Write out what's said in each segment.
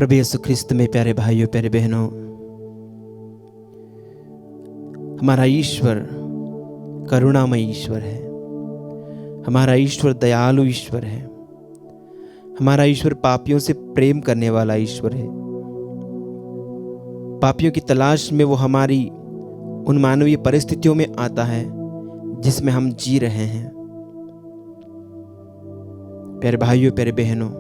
प्रभु यीशु ख्रिस्त में प्यारे भाइयों प्यारे बहनों, हमारा ईश्वर करुणामय ईश्वर है। हमारा ईश्वर दयालु ईश्वर है। हमारा ईश्वर पापियों से प्रेम करने वाला ईश्वर है। पापियों की तलाश में वो हमारी उन मानवीय परिस्थितियों में आता है जिसमें हम जी रहे हैं। प्यारे भाइयों प्यारे बहनों,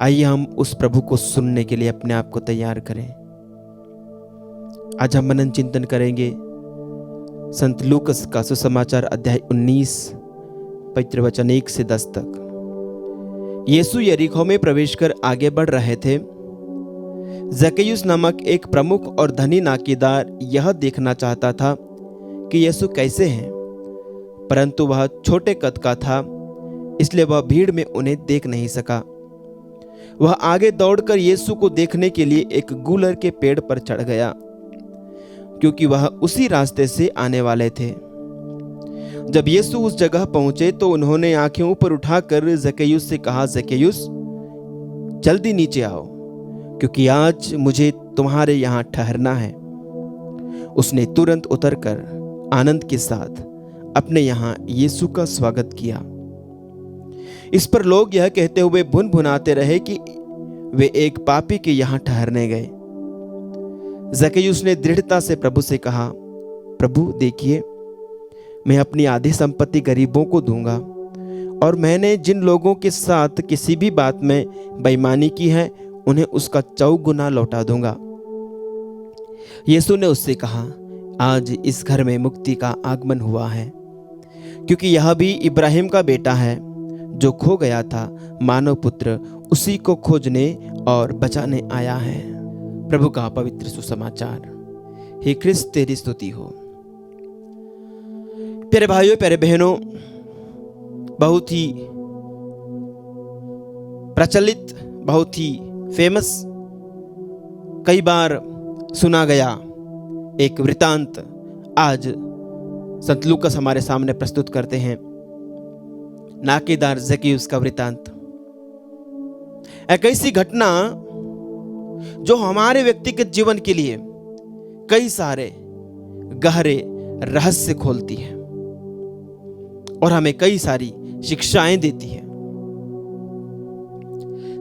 आइए हम उस प्रभु को सुनने के लिए अपने आप को तैयार करें। आज हम मनन चिंतन करेंगे संत लूकस का सुसमाचार अध्याय 19 पवित्र वचन 1 से 10 तक। यीशु यरीहो में प्रवेश कर आगे बढ़ रहे थे। जक्कैयुस नामक एक प्रमुख और धनी नाकेदार यह देखना चाहता था कि यीशु कैसे हैं, परंतु वह छोटे कद का था, इसलिए वह भीड़ में उन्हें देख नहीं सका। वह आगे दौड़कर यीशु को देखने के लिए एक गूलर के पेड़ पर चढ़ गया, क्योंकि वह उसी रास्ते से आने वाले थे। जब यीशु उस जगह पहुंचे तो उन्होंने आंखें ऊपर उठाकर जक्कैयुस से कहा, जक्कैयुस जल्दी नीचे आओ, क्योंकि आज मुझे तुम्हारे यहाँ ठहरना है। उसने तुरंत उतरकर आनंद के साथ अपने यहाँ यीशु का स्वागत किया। इस पर लोग यह कहते हुए भुनभुनाते रहे कि वे एक पापी के यहाँ ठहरने गए। जक्कैयुस ने दृढ़ता से प्रभु से कहा, प्रभु देखिए, मैं अपनी आधी संपत्ति गरीबों को दूंगा, और मैंने जिन लोगों के साथ किसी भी बात में बेईमानी की है उन्हें उसका 4 गुना लौटा दूंगा। यीशु ने उससे कहा, आज इस घर में मुक्ति का आगमन हुआ है, क्योंकि यह भी इब्राहिम का बेटा है। जो खो गया था, मानव पुत्र उसी को खोजने और बचाने आया है। प्रभु का पवित्र सुसमाचार। हे ख्रिस्त तेरी स्तुति हो। प्यारे भाइयों प्यारे बहनों, बहुत ही प्रचलित, बहुत ही फेमस, कई बार सुना गया एक वृतांत आज संत लूकस हमारे सामने प्रस्तुत करते हैं। नाकेदार जक्कैयुस का वृतांत, एक ऐसी घटना जो हमारे व्यक्तिगत जीवन के लिए कई सारे गहरे रहस्य खोलती है और हमें कई सारी शिक्षाएं देती है।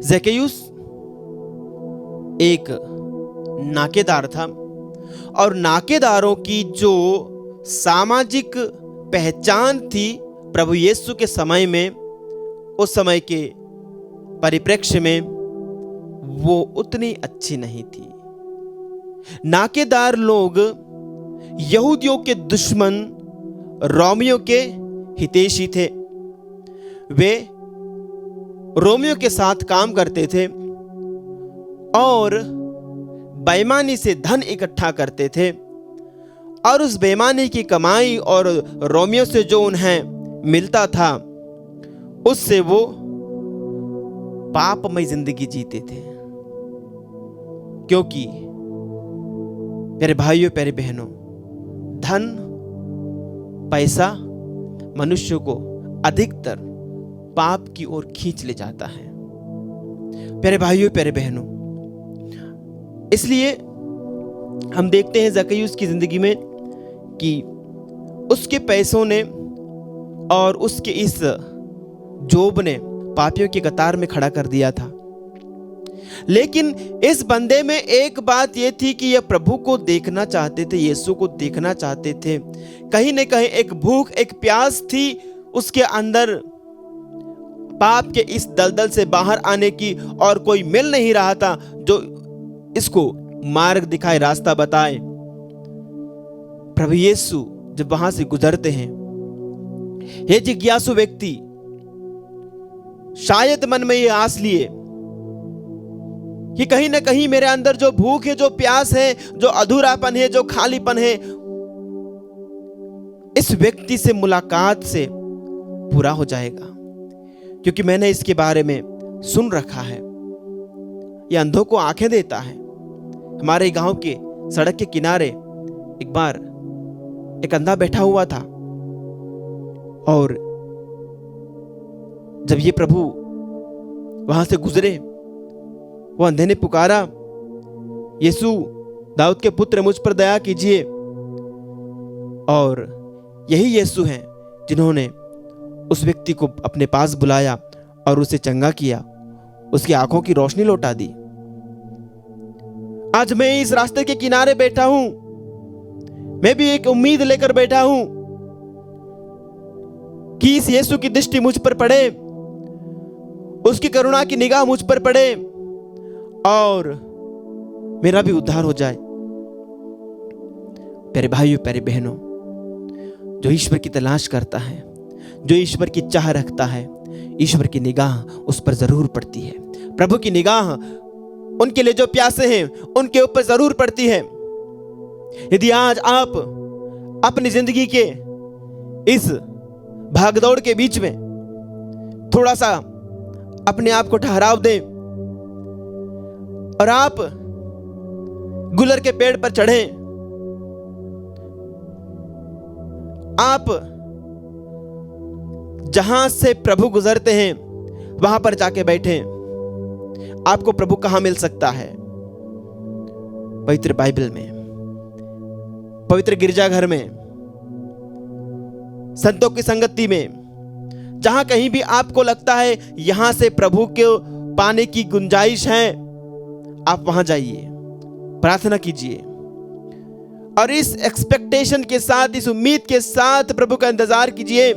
जक्कैयुस एक नाकेदार था, और नाकेदारों की जो सामाजिक पहचान थी प्रभु यीशु के समय में, उस समय के परिप्रेक्ष्य में वो उतनी अच्छी नहीं थी। नाकेदार लोग यहूदियों के दुश्मन, रोमियों के हितैषी थे। वे रोमियों के साथ काम करते थे और बेईमानी से धन इकट्ठा करते थे, और उस बेईमानी की कमाई और रोमियों से जो उन्हें मिलता था उससे वो पापमय जिंदगी जीते थे। क्योंकि प्यारे भाइयों प्यारे बहनों, धन पैसा मनुष्य को अधिकतर पाप की ओर खींच ले जाता है। प्यारे भाइयों प्यारे बहनों, इसलिए हम देखते हैं जक्कैयुस की जिंदगी में कि उसके पैसों ने और उसके इस जोब ने पापियों की कतार में खड़ा कर दिया था। लेकिन इस बंदे में एक बात यह थी कि यह प्रभु को देखना चाहते थे, यीशु को देखना चाहते थे। कहीं न कहीं एक भूख, एक प्यास थी उसके अंदर पाप के इस दलदल से बाहर आने की, और कोई मिल नहीं रहा था जो इसको मार्ग दिखाए, रास्ता बताए। प्रभु यीशु जब वहां से गुजरते हैं, हे जिज्ञासु व्यक्ति शायद मन में यह आस लिए कि कहीं ना कहीं मेरे अंदर जो भूख है, जो प्यास है, जो अधूरापन है, जो खालीपन है, इस व्यक्ति से मुलाकात से पूरा हो जाएगा, क्योंकि मैंने इसके बारे में सुन रखा है। यह अंधों को आंखें देता है। हमारे गांव के सड़क के किनारे एक बार एक अंधा बैठा हुआ था, और जब ये प्रभु वहां से गुजरे वो अंधे ने पुकारा, यीशु दाऊद के पुत्र मुझ पर दया कीजिए। और यही यीशु हैं जिन्होंने उस व्यक्ति को अपने पास बुलाया और उसे चंगा किया, उसकी आंखों की रोशनी लौटा दी। आज मैं इस रास्ते के किनारे बैठा हूं, मैं भी एक उम्मीद लेकर बैठा हूं कि इस यीशु की दृष्टि मुझ पर पड़े, उसकी करुणा की निगाह मुझ पर पड़े और मेरा भी उद्धार हो जाए। प्यारे भाइयों, प्यारे बहनों, जो ईश्वर की तलाश करता है, जो ईश्वर की चाह रखता है, ईश्वर की निगाह उस पर जरूर पड़ती है। प्रभु की निगाह उनके लिए जो प्यासे हैं उनके ऊपर जरूर पड़ती है। यदि आज आप अपनी जिंदगी के इस भागदौड़ के बीच में थोड़ा सा अपने आप को ठहराव दें और आप गुलर के पेड़ पर चढ़े, आप जहां से प्रभु गुजरते हैं वहां पर जाके बैठे, आपको प्रभु कहां मिल सकता है? पवित्र बाइबल में, पवित्र गिरजाघर में, संतों की संगति में, जहां कहीं भी आपको लगता है यहां से प्रभु को पाने की गुंजाइश है, आप वहां जाइए, प्रार्थना कीजिए और इस एक्सपेक्टेशन के साथ, इस उम्मीद के साथ प्रभु का इंतजार कीजिए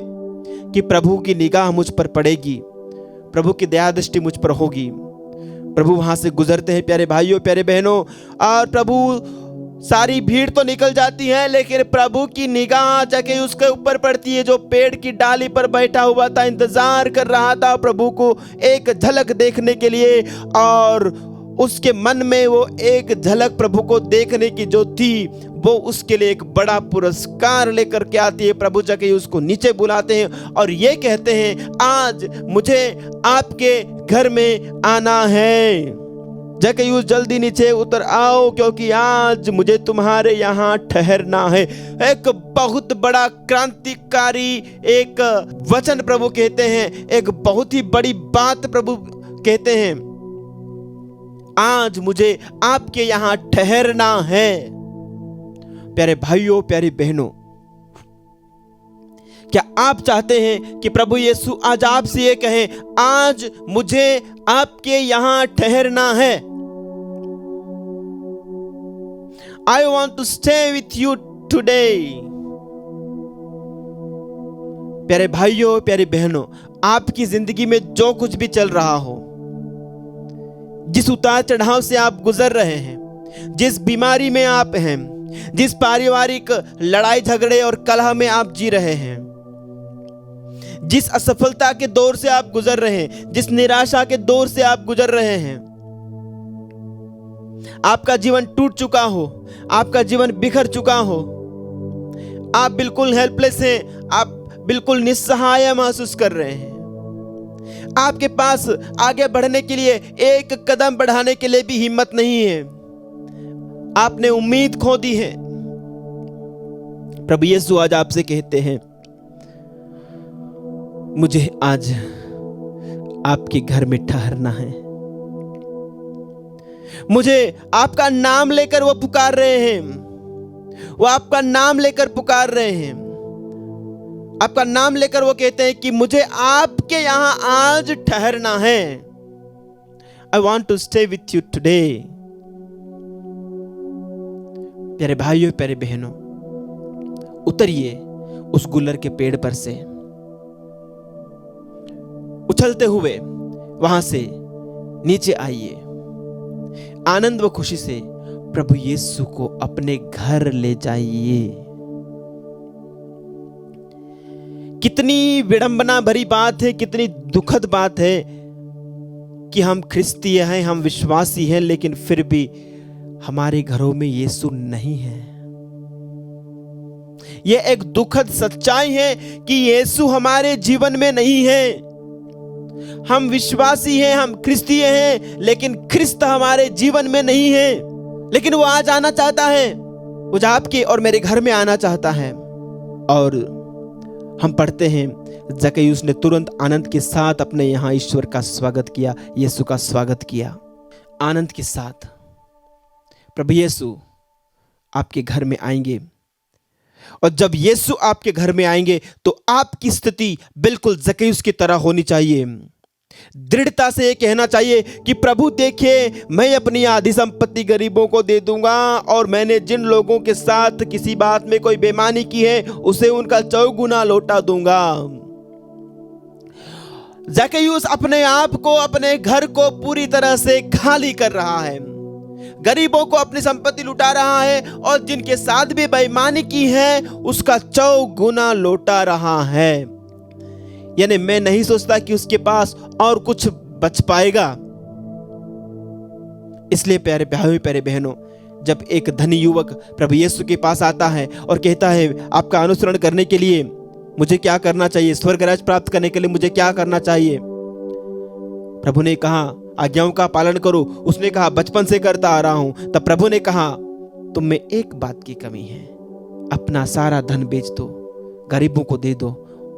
कि प्रभु की निगाह मुझ पर पड़ेगी, प्रभु की दया दृष्टि मुझ पर होगी। प्रभु वहां से गुजरते हैं प्यारे भाइयों, प्यारे बहनों, और प्रभु सारी भीड़ तो निकल जाती है लेकिन प्रभु की निगाह जाके उसके ऊपर पड़ती है, जो पेड़ की डाली पर बैठा हुआ था, इंतजार कर रहा था प्रभु को एक झलक देखने के लिए, और उसके मन में वो एक झलक प्रभु को देखने की जो थी वो उसके लिए एक बड़ा पुरस्कार लेकर के आती है। प्रभु जाके उसको नीचे बुलाते हैं और ये कहते हैं, आज मुझे आपके घर में आना है, जक्कैयुस जल्दी नीचे उतर आओ क्योंकि आज मुझे तुम्हारे यहाँ ठहरना है। एक बहुत बड़ा क्रांतिकारी एक वचन प्रभु कहते हैं, एक बहुत ही बड़ी बात प्रभु कहते हैं, आज मुझे आपके यहाँ ठहरना है। प्यारे भाइयों, प्यारी बहनों, क्या आप चाहते हैं कि प्रभु यीशु आज आपसे ये कहें, आज मुझे आपके यहां ठहरना है? I want to stay with you today। प्यारे भाइयों, प्यारी बहनों, आपकी जिंदगी में जो कुछ भी चल रहा हो, जिस उतार चढ़ाव से आप गुजर रहे हैं, जिस बीमारी में आप हैं, जिस पारिवारिक लड़ाई झगड़े और कलह में आप जी रहे हैं, जिस असफलता के दौर से आप गुजर रहे हैं, जिस निराशा के दौर से आप गुजर रहे हैं, आपका जीवन टूट चुका हो, आपका जीवन बिखर चुका हो, आप बिल्कुल हेल्पलेस हैं, आप बिल्कुल निस्सहाय महसूस कर रहे हैं, आपके पास आगे बढ़ने के लिए, एक कदम बढ़ाने के लिए भी हिम्मत नहीं है, आपने उम्मीद खो दी है। प्रभु यीशु आज आपसे कहते हैं, मुझे आज आपके घर में ठहरना है। मुझे आपका नाम लेकर वो पुकार रहे हैं, वो आपका नाम लेकर पुकार रहे हैं, आपका नाम लेकर वो कहते हैं कि मुझे आपके यहां आज ठहरना है। I want to stay with you today। प्यारे भाइयों, प्यारे बहनों, उतरिए उस गुलर के पेड़ पर से, उछलते हुए वहां से नीचे आइए, आनंद व खुशी से प्रभु यीशु को अपने घर ले जाइए। कितनी विडंबना भरी बात है, कितनी दुखद बात है कि हम ख्रिस्तीय हैं, हम विश्वासी हैं, लेकिन फिर भी हमारे घरों में यीशु नहीं है। यह एक दुखद सच्चाई है कि यीशु हमारे जीवन में नहीं है। हम विश्वासी हैं, हम ख्रिस्तीय हैं, लेकिन ख्रिस्त हमारे जीवन में नहीं है। लेकिन वो आज आना चाहता है, वो आपके और मेरे घर में आना चाहता है। और हम पढ़ते हैं, जक्कैयुस ने तुरंत आनंद के साथ अपने यहाँ ईश्वर का स्वागत किया, यीशु का स्वागत किया। आनंद के साथ प्रभु यीशु आपके घर में आएंगे। और जब यीशु आपके घर में आएंगे तो आपकी स्थिति बिल्कुल जक्कैयुस की तरह होनी चाहिए। दृढ़ता से ये कहना चाहिए कि प्रभु देखिए, मैं अपनी आधी संपत्ति गरीबों को दे दूंगा, और मैंने जिन लोगों के साथ किसी बात में कोई बेईमानी की है उसे उनका 4 गुना लौटा दूंगा। जक्कैयुस अपने आप को, अपने घर को पूरी तरह से खाली कर रहा है, गरीबों को अपनी संपत्ति लुटा रहा है, और जिनके साथ भी बेईमानी की है उसका 4 गुना लौटा रहा है। यानी मैं नहीं सोचता कि उसके पास और कुछ बच पाएगा। इसलिए प्यारे भाइयों, प्यारे बहनों, जब एक धनी युवक प्रभु यीशु के पास आता है और कहता है आपका अनुसरण करने के लिए मुझे क्या करना चाहिए, स्वर्ग राज्य प्राप्त करने के लिए मुझे क्या करना चाहिए, प्रभु ने कहा आज्ञाओं का पालन करो। उसने कहा बचपन से करता आ रहा हूं। तब प्रभु ने कहा तुम में एक बात की कमी है, अपना सारा धन बेच दो, गरीबों को दे दो,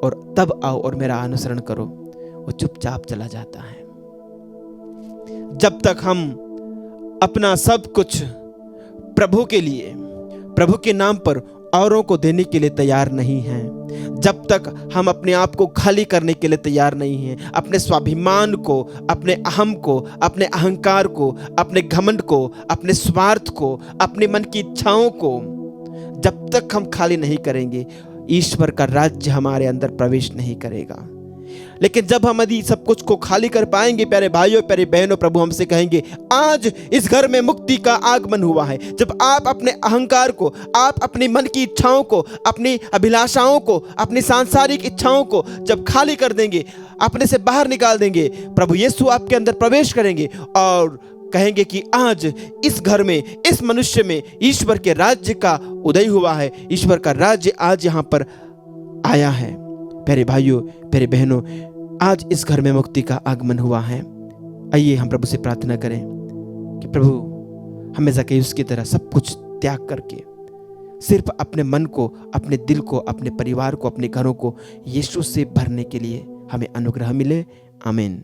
और तब आओ और मेरा अनुसरण करो। वो चुपचाप चला जाता है। जब तक हम अपना सब कुछ प्रभु के लिए, प्रभु के नाम पर औरों को देने के लिए तैयार नहीं हैं, जब तक हम अपने आप को खाली करने के लिए तैयार नहीं हैं, अपने स्वाभिमान को, अपने अहम को, अपने अहंकार को, अपने घमंड को, अपने स्वार्थ को, अपने मन की इच्छाओं को जब तक हम खाली नहीं करेंगे, ईश्वर का राज्य हमारे अंदर प्रवेश नहीं करेगा। लेकिन जब हम यदि सब कुछ को खाली कर पाएंगे, प्यारे भाइयों, प्यारे बहनों, प्रभु हमसे कहेंगे आज इस घर में मुक्ति का आगमन हुआ है। जब आप अपने अहंकार को, आप अपनी मन की इच्छाओं को, अपनी अभिलाषाओं को, अपनी सांसारिक इच्छाओं को जब खाली कर देंगे, अपने से बाहर निकाल देंगे, प्रभु यीशु आपके अंदर प्रवेश करेंगे और कहेंगे कि आज इस घर में, इस मनुष्य में ईश्वर के राज्य का उदय हुआ है, ईश्वर का राज्य आज यहाँ पर आया है। प्यारे भाइयों, प्यारे बहनों, आज इस घर में मुक्ति का आगमन हुआ है। आइए हम प्रभु से प्रार्थना करें कि प्रभु हमें जक्कैयुस की तरह सब कुछ त्याग करके सिर्फ अपने मन को, अपने दिल को, अपने परिवार को, अपने घरों को यीशु से भरने के लिए हमें अनुग्रह मिले। आमीन।